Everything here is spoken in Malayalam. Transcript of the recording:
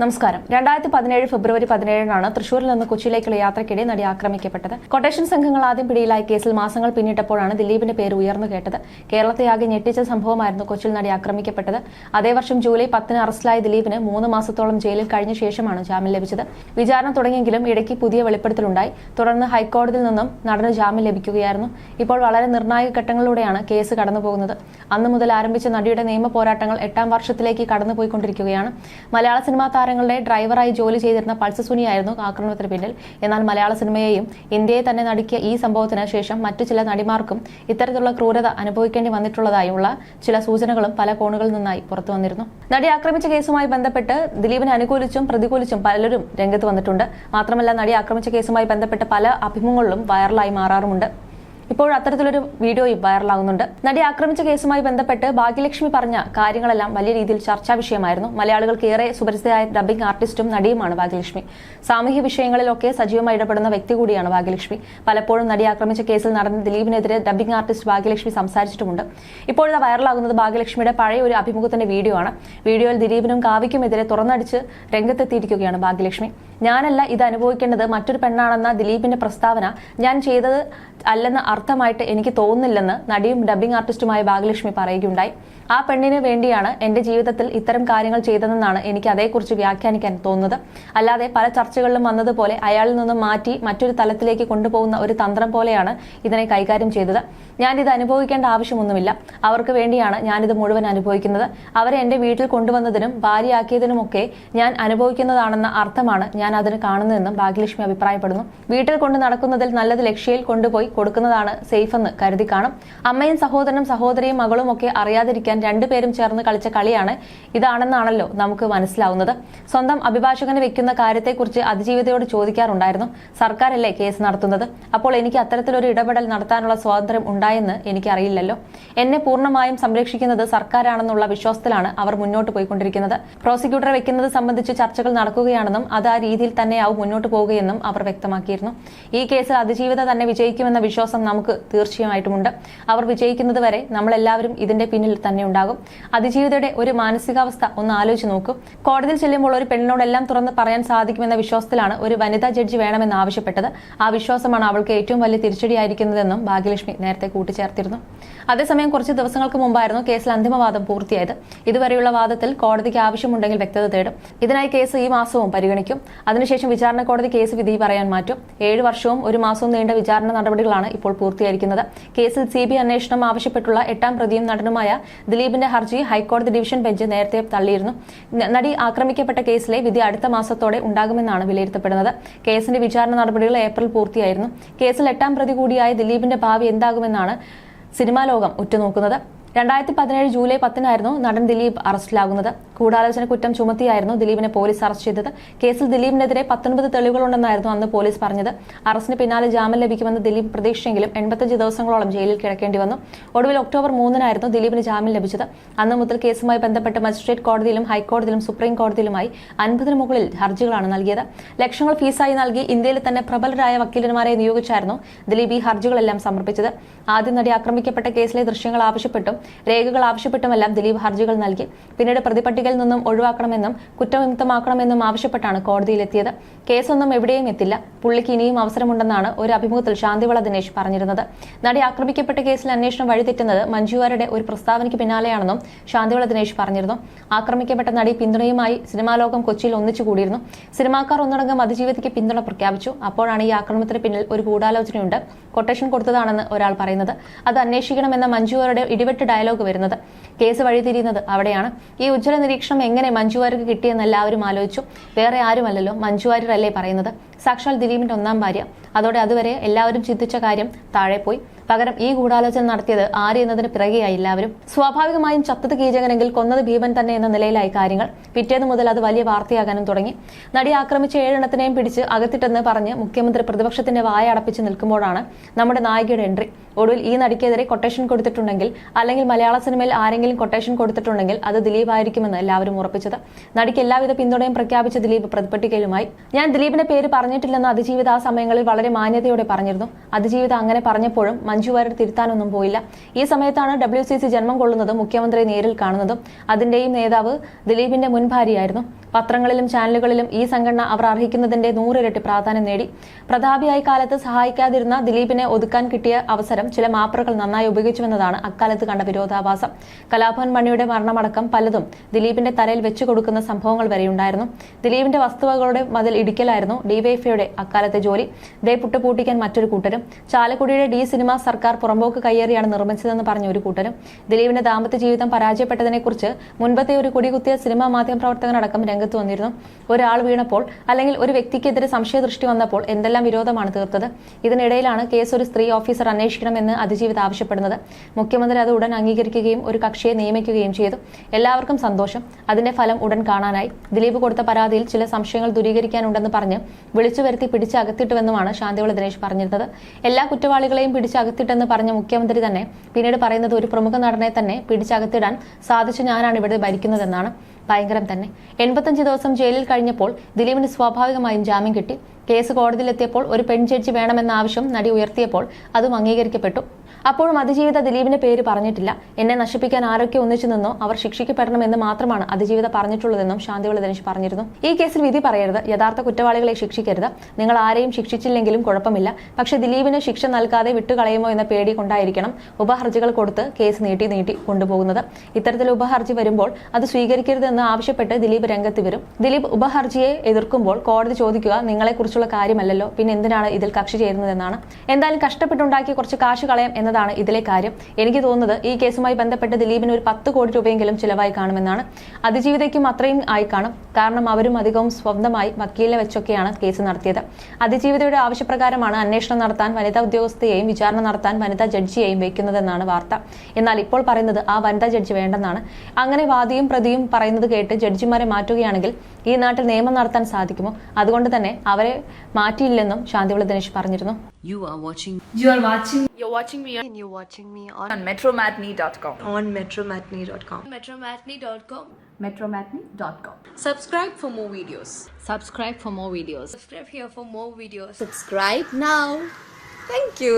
നമസ്കാരം. 2017 ഫെബ്രുവരി 17 തൃശൂരിൽ നിന്ന് കൊച്ചിയിലേക്കുള്ള യാത്രയ്ക്കിടെ നടി ആക്രമിക്കപ്പെട്ടത്. കൊട്ടേഷൻ സംഘങ്ങൾ ആദ്യം പിടിയിലായ കേസിൽ മാസങ്ങൾ പിന്നിട്ടപ്പോഴാണ് ദിലീപിന്റെ പേര് ഉയർന്നു കേട്ടത്. കേരളത്തെ ആകെ ഞെട്ടിച്ച സംഭവമായിരുന്നു കൊച്ചിയിൽ നടി ആക്രമിക്കപ്പെട്ടത്. അതേ വർഷം ജൂലൈ 10 അറസ്റ്റിലായ ദിലീപിന് 3 മാസത്തോളം ജയിലിൽ കഴിഞ്ഞ ശേഷമാണ് ജാമ്യം ലഭിച്ചത്. വിചാരണ തുടങ്ങിയെങ്കിലും ഇടയ്ക്ക് പുതിയ വെളിപ്പെടുത്തലുണ്ടായി. തുടർന്ന് ഹൈക്കോടതിയിൽ നിന്നും നടന് ജാമ്യം ലഭിക്കുകയായിരുന്നു. ഇപ്പോൾ വളരെ നിർണായക ഘട്ടങ്ങളിലൂടെയാണ് കേസ് കടന്നുപോകുന്നത്. അന്നു മുതൽ ആരംഭിച്ച നടിയുടെ നിയമ പോരാട്ടങ്ങൾ 8ാം വർഷത്തിലേക്ക് കടന്നുപോയിക്കൊണ്ടിരിക്കുകയാണ്. മലയാള സിനിമാ താരങ്ങളുടെ ഡ്രൈവറായി ജോലി ചെയ്തിരുന്ന പൾസർ സുനിയായിരുന്നു ആക്രമണത്തിന് പിന്നിൽ. എന്നാൽ മലയാള സിനിമയെയും ഇന്ത്യയെ തന്നെ നടുക്കിയ ഈ സംഭവത്തിന് ശേഷം മറ്റു ചില നടിമാർക്കും ഇത്തരത്തിലുള്ള ക്രൂരത അനുഭവിക്കേണ്ടി വന്നിട്ടുള്ളതായുള്ള ചില സൂചനകളും പല കോണുകളിൽ നിന്നായി പുറത്തു വന്നിരുന്നു. നടി ആക്രമിച്ച കേസുമായി ബന്ധപ്പെട്ട് ദിലീപിനെ അനുകൂലിച്ചും പ്രതികൂലിച്ചും പലരും രംഗത്ത് വന്നിട്ടുണ്ട്. മാത്രമല്ല, നടി ആക്രമിച്ച കേസുമായി ബന്ധപ്പെട്ട് പല അഭിമുഖങ്ങളിലും വൈറലായി മാറാറുമുണ്ട്. ഇപ്പോൾ അത്തരത്തിലൊരു വീഡിയോയും വൈറലാകുന്നുണ്ട്. നടി ആക്രമിച്ച കേസുമായി ബന്ധപ്പെട്ട് ഭാഗ്യലക്ഷ്മി പറഞ്ഞ കാര്യങ്ങളെല്ലാം വലിയ രീതിയിൽ ചർച്ചാ വിഷയമായിരുന്നു. മലയാളികൾക്ക് ഏറെ സുപരിചിതയായ ഡബ്ബിംഗ് ആർട്ടിസ്റ്റും നടിയുമാണ് ഭാഗ്യലക്ഷ്മി. സാമൂഹ്യ വിഷയങ്ങളിലൊക്കെ സജീവമായി ഇടപെടുന്ന വ്യക്തി കൂടിയാണ് ഭാഗ്യലക്ഷ്മി. പലപ്പോഴും നടി ആക്രമിച്ച കേസിൽ നടന്ന ദിലീപിനെതിരെ ഡബ്ബിംഗ് ആർട്ടിസ്റ്റ് ഭാഗ്യലക്ഷ്മി സംസാരിച്ചിട്ടുമുണ്ട്. ഇപ്പോഴത്തെ വൈറലാകുന്നത് ഭാഗ്യലക്ഷ്മിയുടെ പഴയ ഒരു അഭിമുഖത്തിന്റെ വീഡിയോ ആണ്. വീഡിയോയിൽ ദിലീപിനും കാവ്യയ്ക്കുമെതിരെ തുറന്നടിച്ച് രംഗത്തെത്തിയിരിക്കുകയാണ് ഭാഗ്യലക്ഷ്മി. ഞാനല്ല ഇത് അനുഭവിക്കേണ്ടത്, മറ്റൊരു പെണ്ണാണെന്ന ദിലീപിന്റെ പ്രസ്താവന ഞാൻ ചെയ്തത് അല്ലെന്ന അർത്ഥമായിട്ട് എനിക്ക് തോന്നുന്നില്ലെന്ന് നടിയും ഡബ്ബിംഗ് ആർട്ടിസ്റ്റുമായ ഭാഗ്യലക്ഷ്മി പറയുകയുണ്ടായി. ആ പെണ്ണിന് വേണ്ടിയാണ് എന്റെ ജീവിതത്തിൽ ഇത്തരം കാര്യങ്ങൾ ചെയ്തതെന്നാണ് എനിക്ക് അതേക്കുറിച്ച് വ്യാഖ്യാനിക്കാൻ തോന്നുന്നത്. അല്ലാതെ പല ചർച്ചകളിലും വന്നതുപോലെ അയാളിൽ നിന്നും മാറ്റി മറ്റൊരു തലത്തിലേക്ക് കൊണ്ടുപോകുന്ന ഒരു തന്ത്രം പോലെയാണ് ഇതിനെ കൈകാര്യം ചെയ്തത്. ഞാനിത് അനുഭവിക്കേണ്ട ആവശ്യമൊന്നുമില്ല. അവർക്ക് വേണ്ടിയാണ് ഞാനിത് മുഴുവൻ അനുഭവിക്കുന്നത്. അവരെ എന്റെ വീട്ടിൽ കൊണ്ടുവന്നതിനും ഭാര്യയാക്കിയതിനുമൊക്കെ ഞാൻ അനുഭവിക്കുന്നതാണെന്ന അർത്ഥമാണ് ഞാൻ അതിന് കാണുന്നതെന്നും ഭാഗ്യലക്ഷ്മി അഭിപ്രായപ്പെടുന്നു. വീട്ടിൽ കൊണ്ട് നടക്കുന്നതിൽ നല്ലത് ലക്ഷ്യയിൽ കൊണ്ടുപോയി കൊടുക്കുന്നതാണ് സേഫ് എന്ന് കരുതി കാണും. അമ്മയും സഹോദരനും സഹോദരിയും മകളും ഒക്കെ അറിയാതിരിക്കാൻ രണ്ടുപേരും ചേർന്ന് കളിച്ച കളിയാണ് ഇതാണെന്നാണല്ലോ നമുക്ക് മനസ്സിലാവുന്നത്. സ്വന്തം അഭിഭാഷകന് വെക്കുന്ന കാര്യത്തെക്കുറിച്ച് അതിജീവിതയോട് ചോദിക്കാറുണ്ടായിരുന്നു. സർക്കാരല്ലേ കേസ് നടത്തുന്നത്, അപ്പോൾ എനിക്ക് അത്തരത്തിലൊരു ഇടപെടൽ നടത്താനുള്ള സ്വാതന്ത്ര്യം ഉണ്ടായെന്ന് എനിക്കറിയില്ലല്ലോ. എന്നെ പൂർണ്ണമായും സംരക്ഷിക്കുന്നത് സർക്കാരാണെന്നുള്ള വിശ്വാസത്തിലാണ് അവർ മുന്നോട്ട് പോയിക്കൊണ്ടിരിക്കുന്നത്. പ്രോസിക്യൂട്ടറെ വെക്കുന്നത് സംബന്ധിച്ച് ചർച്ചകൾ നടക്കുകയാണെന്നും അത് ആ രീതിയിൽ തന്നെയാവും മുന്നോട്ട് പോവുകയെന്നും അവർ വ്യക്തമാക്കിയിരുന്നു. ഈ കേസിൽ അതിജീവിത തന്നെ വിജയിക്കുമെന്ന വിശ്വാസം നമുക്ക് തീർച്ചയായിട്ടുമുണ്ട്. അവർ വിജയിക്കുന്നത് വരെ നമ്മളെല്ലാവരും ഇതിന്റെ പിന്നിൽ തന്നെ ഉണ്ടാകും. അതിജീവിതയുടെ ഒരു മാനസികാവസ്ഥ ഒന്ന് ആലോചിച്ച് നോക്കൂ. കോടതിയിൽ ചെല്ലുമ്പോൾ ഒരു പെണ്ണിനോടെല്ലാം തുറന്ന് പറയാൻ സാധിക്കുമെന്ന വിശ്വാസത്തിലാണ് ഒരു വനിതാ ജഡ്ജി വേണമെന്ന് ആവശ്യപ്പെട്ടത്. ആ വിശ്വാസമാണ് അവൾക്ക് ഏറ്റവും വലിയ തിരിച്ചടിയായിരിക്കുന്നതെന്നും ഭാഗ്യലക്ഷ്മി നേരത്തെ കൂട്ടിച്ചേർത്തിരുന്നു. അതേസമയം കുറച്ച് ദിവസങ്ങൾക്ക് മുമ്പായിരുന്നു കേസിൽ അന്തിമവാദം പൂർത്തിയായത്. ഇതുവരെയുള്ള വാദത്തിൽ കോടതിക്ക് ആവശ്യമുണ്ടെങ്കിൽ വ്യക്തത തേടും. ഇതിനായി കേസ് ഈ മാസവും പരിഗണിക്കും. അതിനുശേഷം വിചാരണ കോടതി കേസ് വിധി പറയാൻ മാറ്റും. 7 വർഷവും 1 മാസവും നീണ്ട വിചാരണ നടപടികളാണ് ഇപ്പോൾ പൂർത്തിയായിരിക്കുന്നത്. കേസിൽ CBI അന്വേഷണം ആവശ്യപ്പെട്ടുള്ള 8ാം പ്രതിയും നടനുമായ ദിലീപിന്റെ ഹർജി ഹൈക്കോടതി ഡിവിഷൻ ബെഞ്ച് നേരത്തെ തള്ളിയിരുന്നു. നടി ആക്രമിക്കപ്പെട്ട കേസിലെ വിധി അടുത്ത മാസത്തോടെ ഉണ്ടാകുമെന്നാണ് വിലയിരുത്തപ്പെടുന്നത്. കേസിന്റെ വിചാരണ നടപടികൾ ഏപ്രിൽ പൂർത്തിയായിരുന്നു. കേസിൽ 8ാം പ്രതി കൂടിയായ ദിലീപിന്റെ ഭാവി എന്താകുമെന്നാണ് സിനിമാ ലോകം ഉറ്റുനോക്കുന്നത്. 2017 ജൂലൈ 10 നടൻ ദിലീപ് അറസ്റ്റിലാകുന്നത്. ഗൂഢാലോചന കുറ്റം ചുമത്തിയായിരുന്നു ദിലീപിനെ പോലീസ് അറസ്റ്റ് ചെയ്തത്. കേസിൽ ദിലീപിനെതിരെ 19 തെളിവുകളുണ്ടെന്നായിരുന്നു അന്ന് പോലീസ് പറഞ്ഞത്. അറസ്റ്റിന് പിന്നാലെ ജാമ്യം ലഭിക്കുമെന്ന് ദിലീപ് പ്രതീക്ഷിച്ചെങ്കിലും 85 ദിവസങ്ങളോളം ജയിലിൽ കിടക്കേണ്ടി വന്നു. ഒടുവിൽ ഒക്ടോബർ 3 ദിലീപിന് ജാമ്യം ലഭിച്ചത്. അന്ന് മുതൽ കേസുമായി ബന്ധപ്പെട്ട് മജിസ്ട്രേറ്റ് കോടതിയിലും ഹൈക്കോടതിയിലും സുപ്രീം കോടതിയിലുമായി 50-ന് മുകളിൽ ഹർജികളാണ് നൽകിയത്. ലക്ഷങ്ങൾ ഫീസായി നൽകി ഇന്ത്യയിലെ തന്നെ പ്രബലരായ വക്കീലന്മാരെ നിയോഗിച്ചായിരുന്നു ദിലീപ് ഈ ഹർജികളെല്ലാം സമർപ്പിച്ചത്. ആദ്യം നടി ആക്രമിക്കപ്പെട്ട കേസിലെ ദൃശ്യങ്ങൾ ആവശ്യപ്പെട്ടും രേഖകൾ ആവശ്യപ്പെട്ടുമെല്ലാം ദിലീപ് ഹർജികൾ നൽകി. പിന്നീട് പ്രതിപട്ടികയിൽ നിന്നും ഒഴിവാക്കണമെന്നും കുറ്റവിമുക്തമാക്കണമെന്നും ആവശ്യപ്പെട്ടാണ് കോടതിയിലെത്തിയത്. കേസൊന്നും എവിടെയും എത്തില്ല, പുള്ളിക്ക് ഇനിയും അവസരമുണ്ടെന്നാണ് ഒരു അഭിമുഖത്തിൽ ശാന്തിവള ദിനേശ് പറഞ്ഞിരുന്നത്. നടി ആക്രമിക്കപ്പെട്ട കേസിൽ അന്വേഷണം വഴിതെറ്റുന്നത് മഞ്ജുവാരുടെ ഒരു പ്രസ്താവനയ്ക്ക് പിന്നാലെയാണെന്നും ശാന്തിവള ദിനേശ് പറഞ്ഞിരുന്നു. ആക്രമിക്കപ്പെട്ട നടി പിന്തുണയുമായി സിനിമാ ലോകം കൊച്ചിയിൽ ഒന്നിച്ചുകൂടിയിരുന്നു. സിനിമാക്കാർ ഒന്നടങ്കം അതിജീവിതയ്ക്ക് പിന്തുണ പ്രഖ്യാപിച്ചു. അപ്പോഴാണ് ഈ ആക്രമണത്തിന് പിന്നിൽ ഒരു ഗൂഢാലോചനയുണ്ട്, കൊട്ടേഷൻ കൊടുത്തതാണെന്ന് ഒരാൾ പറയുന്നത്. അത് അന്വേഷിക്കണമെന്ന മഞ്ജുവാരുടെ ഇടിവെട്ട് ഡയലോഗ് വരുന്നത്. കേസ് വഴിതിരിയുന്നത് അവിടെയാണ്. ഈ ഉജ്ജ്വല നിരീക്ഷണം എങ്ങനെ മഞ്ജുവാര്യർക്ക് കിട്ടിയെന്ന് എല്ലാവരും ആലോചിച്ചു. വേറെ ആരുമല്ലല്ലോ, മഞ്ജുവാര്യരല്ലേ പറയുന്നത്, സാക്ഷാൽ ദിലീപിന്റെ 1ാം ഭാര്യ. അതോടെ അതുവരെ എല്ലാവരും ചിന്തിച്ച കാര്യം താഴെ പോയി. പകരം ഈ ഗൂഢാലോചന നടത്തിയത് ആര് എന്നതിന് പിറകെയായി എല്ലാവരും. സ്വാഭാവികമായും ചത്തത് കീചകനെങ്കിൽ കൊന്നത് ഭീമൻ തന്നെ എന്ന നിലയിലായി കാര്യങ്ങൾ. പിറ്റേന്ന് മുതൽ അത് വലിയ വാർത്തയാകാനും തുടങ്ങി. നടി ആക്രമിച്ച 7 എണ്ണത്തിനെയും പിടിച്ച് അകത്തിട്ടെന്ന് പറഞ്ഞ് മുഖ്യമന്ത്രി പ്രതിപക്ഷത്തിന്റെ വായ അടപ്പിച്ച് നിൽക്കുമ്പോഴാണ് നമ്മുടെ നായികയുടെ എൻട്രി. ഒടുവിൽ ഈ നടിക്കെതിരെ കൊട്ടേഷൻ കൊടുത്തിട്ടുണ്ടെങ്കിൽ, അല്ലെങ്കിൽ മലയാള സിനിമയിൽ ആരെങ്കിലും കൊട്ടേഷൻ കൊടുത്തിട്ടുണ്ടെങ്കിൽ അത് ദിലീപ് ആയിരിക്കുമെന്ന് എല്ലാവരും ഉറപ്പിച്ചത്. നടിക്ക് എല്ലാവിധ പിന്തുണയും പ്രഖ്യാപിച്ച ദിലീപ് പ്രതിപട്ടികയിലുമായി. ഞാൻ ദിലീപിന്റെ പേര് പറഞ്ഞിട്ടില്ലെന്ന് അതിജീവിത ആ സമയങ്ങളിൽ വളരെ മാന്യതയോടെ പറഞ്ഞിരുന്നു. അതിജീവിത അങ്ങനെ പറഞ്ഞപ്പോഴും മഞ്ജു വാര്യർ തിരുത്താനൊന്നും പോയില്ല. ഈ സമയത്താണ് WCC ജന്മം കൊള്ളുന്നതും മുഖ്യമന്ത്രിയെ നേരിൽ കാണുന്നതും. അതിന്റെയും നേതാവ് ദിലീപിന്റെ മുൻ ഭാര്യയായിരുന്നു. പത്രങ്ങളിലും ചാനലുകളിലും ഈ സംഘടന അവർ അർഹിക്കുന്നതിന്റെ 100 ഇരട്ടി പ്രാധാന്യം നേടി. പ്രതാപിയായി കാലത്ത് സഹായിക്കാതിരുന്ന ദിലീപിനെ ഒതുക്കാൻ കിട്ടിയ അവസരം ചില മാപ്പറുകൾ നന്നായി ഉപയോഗിച്ചുവെന്നതാണ് അക്കാലത്ത് കണ്ട വിരോധാഭാസം. കലാഭവൻ മണിയുടെ മരണമടക്കം പലതും ദിലീപിന്റെ തലയിൽ വെച്ചു കൊടുക്കുന്ന സംഭവങ്ങൾ വരെയുണ്ടായിരുന്നു. ദിലീപിന്റെ വസ്തുവകളുടെ മതിൽ ഇടിക്കലായിരുന്നു ഡിവൈഎഫ്ഐയുടെ അക്കാലത്തെ ജോലി. ദേ പുട്ടുപൂട്ടിക്കാൻ മറ്റൊരു കൂട്ടരും, ചാലക്കുടിയുടെ ഡി സിനിമ സർക്കാർ പുറമ്പോക്ക് കയ്യേറിയാണ് നിർമ്മിച്ചതെന്ന് പറഞ്ഞ ഒരു കൂട്ടരും, ദിലീപിന്റെ ദാമ്പത്യ ജീവിതം പരാജയപ്പെട്ടതിനെക്കുറിച്ച് മുൻപത്തെ ഒരു കുടികുത്തിയ സിനിമാ മാധ്യമപ്രവർത്തകനടക്കം രംഗത്ത് വന്നിരുന്നു. ഒരാൾ വീണപ്പോൾ അല്ലെങ്കിൽ ഒരു വ്യക്തിക്കെതിരെ സംശയദൃഷ്ടി വന്നപ്പോൾ എന്തെല്ലാം വിരോധമാണ് തീർത്തത്. ഇതിനിടയിലാണ് കേസ് ഒരു സ്ത്രീ ഓഫീസർ അന്വേഷിക്കണമെന്ന് അതിജീവിത ആവശ്യപ്പെടുന്നത്. മുഖ്യമന്ത്രി അത് ഉടൻ അംഗീകരിക്കുകയും ഒരു കക്ഷിയെ നിയമിക്കുകയും ചെയ്തു. എല്ലാവർക്കും സന്തോഷം. അതിന്റെ ഫലം ഉടൻ കാണാനായി. ദിലീപ് കൊടുത്ത പരാതിയിൽ ചില സംശയങ്ങൾ ദൂരീകരിക്കാനുണ്ടെന്ന് പറഞ്ഞ് വിളിച്ചു വരുത്തി പിടിച്ചകത്തിട്ടുവെന്നുമാണ് ശാന്തിവിള ദിനേശ് പറഞ്ഞിരുന്നത്. എല്ലാ കുറ്റവാളികളെയും പിടിച്ചകത്തിട്ടെന്ന് പറഞ്ഞ മുഖ്യമന്ത്രി തന്നെ പിന്നീട് പറയുന്നത് ഒരു പ്രമുഖ നടനെ തന്നെ പിടിച്ചകത്തിടാൻ സാധിച്ചു ഞാനാണ് ഇവിടെ ഭരിക്കുന്നതെന്നാണ്. ഭയങ്കരം തന്നെ. 85 ദിവസം ജയിലിൽ കഴിഞ്ഞപ്പോൾ ദിലീപിന് സ്വാഭാവികമായും ജാമ്യം കിട്ടി. കേസ് കോടതിയിലെത്തിയപ്പോൾ ഒരു പെൺ ജഡ്ജി വേണമെന്ന ആവശ്യം നടി ഉയർത്തിയപ്പോൾ അതും അംഗീകരിക്കപ്പെട്ടു. അപ്പോഴും അതിജീവിത ദിലീപിന്റെ പേര് പറഞ്ഞിട്ടില്ല. എന്നെ നശിപ്പിക്കാൻ ആരൊക്കെ ഒന്നിച്ചു നിന്നോ അവർ ശിക്ഷിക്കപ്പെടണമെന്ന് മാത്രമാണ് അതിജീവിത പറഞ്ഞിട്ടുള്ളതെന്നും ശാന്തിവിള ദിനേശ് പറഞ്ഞിരുന്നു. ഈ കേസിൽ വിധി പറയരുത്, യഥാർത്ഥ കുറ്റവാളികളെ ശിക്ഷിക്കരുത്. നിങ്ങൾ ആരെയും ശിക്ഷിച്ചില്ലെങ്കിലും കുഴപ്പമില്ല, പക്ഷെ ദിലീപിന് ശിക്ഷ നൽകാതെ വിട്ടുകളയുമോ എന്ന പേടി കൊണ്ടായിരിക്കണം ഉപഹർജികൾ കൊടുത്ത് കേസ് നീട്ടി കൊണ്ടുപോകുന്നത്. ഇത്തരത്തിൽ ഉപഹർജി വരുമ്പോൾ അത് സ്വീകരിക്കരുതെന്ന് ആവശ്യപ്പെട്ട് ദിലീപ് രംഗത്ത് വരും. ദിലീപ് ഉപഹർജിയെ എതിർക്കുമ്പോൾ കോടതി ചോദിക്കുക നിങ്ങളെക്കുറിച്ചുള്ള കാര്യമല്ലല്ലോ, പിന്നെ എന്തിനാണ് ഇതിൽ കക്ഷി ചേരുന്നതെന്നാണ്. എന്തായാലും കഷ്ടപ്പെട്ടുണ്ടാക്കി കുറച്ച് കാശ് കളയാം എന്നതാണ് ഇതിലെ കാര്യം. എനിക്ക് തോന്നുന്നത് ഈ കേസുമായി ബന്ധപ്പെട്ട് ദിലീപിന് ഒരു 10 കോടി രൂപയെങ്കിലും ചിലവായി കാണുമെന്നാണ്. അതിജീവിതയ്ക്കും അത്രയും ആയി കാണും. കാരണം അവരും അധികവും സ്വന്തമായി വക്കീലിനെ വെച്ചൊക്കെയാണ് കേസ് നടത്തിയത്. അതിജീവിതയുടെ ആവശ്യപ്രകാരമാണ് അന്വേഷണം നടത്താൻ വനിതാ ഉദ്യോഗസ്ഥയെയും വിചാരണ നടത്താൻ വനിതാ ജഡ്ജിയെയും വയ്ക്കുന്നതെന്നാണ് വാർത്ത. എന്നാൽ ഇപ്പോൾ പറയുന്നത് ആ വനിതാ ജഡ്ജി വേണ്ടെന്നാണ്. അങ്ങനെ വാദിയും പ്രതിയും പറയുന്നത് കേട്ട് ജഡ്ജിമാരെ മാറ്റുകയാണെങ്കിൽ ഈ നാട്ടിൽ നിയമം നടത്താൻ സാധിക്കുമോ? അതുകൊണ്ട് തന്നെ അവരെ മാറ്റിയില്ലെന്നും ശാന്തിവിള ദിനേശ് പറഞ്ഞിരുന്നു. You're watching me on metromatney.com. metromatney.com. Subscribe for more videos. Subscribe for more videos. Subscribe here for more videos. Subscribe now. Thank you.